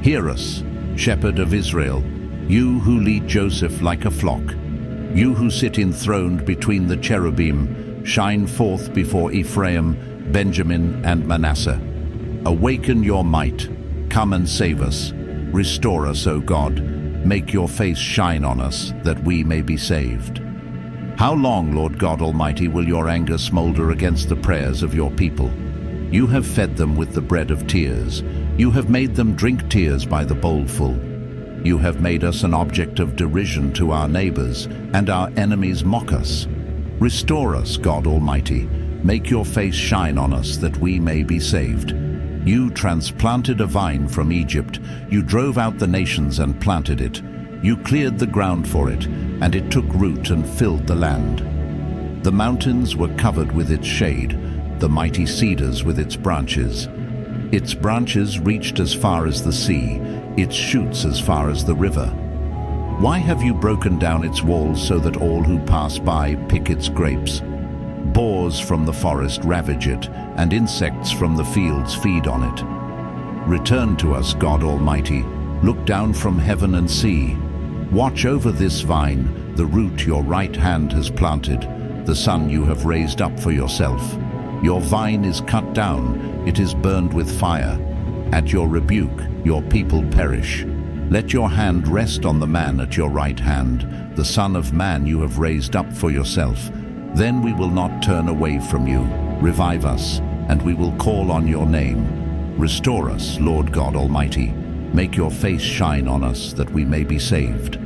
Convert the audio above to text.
Hear us, Shepherd of Israel, you who lead Joseph like a flock. You who sit enthroned between the cherubim, shine forth before Ephraim, Benjamin, and Manasseh. Awaken your might, come and save us. Restore us, O God, make your face shine on us, that we may be saved. How long, Lord God Almighty, will your anger smolder against the prayers of your people? You have fed them with the bread of tears. You have made them drink tears by the bowlful. You have made us an object of derision to our neighbors, and our enemies mock us. Restore us, God Almighty. Make your face shine on us, that we may be saved. You transplanted a vine from Egypt. You drove out the nations and planted it. You cleared the ground for it, and it took root and filled the land. The mountains were covered with its shade, the mighty cedars with its branches. Its branches reached as far as the sea, its shoots as far as the river. Why have you broken down its walls so that all who pass by pick its grapes? Boars from the forest ravage it, and insects from the fields feed on it. Return to us, God Almighty. Look down from heaven and see. Watch over this vine, the root your right hand has planted, the son you have raised up for yourself. Your vine is cut down, it is burned with fire. At your rebuke, your people perish. Let your hand rest on the man at your right hand, the Son of Man you have raised up for yourself. Then we will not turn away from you. Revive us, and we will call on your name. Restore us, Lord God Almighty. Make your face shine on us, that we may be saved.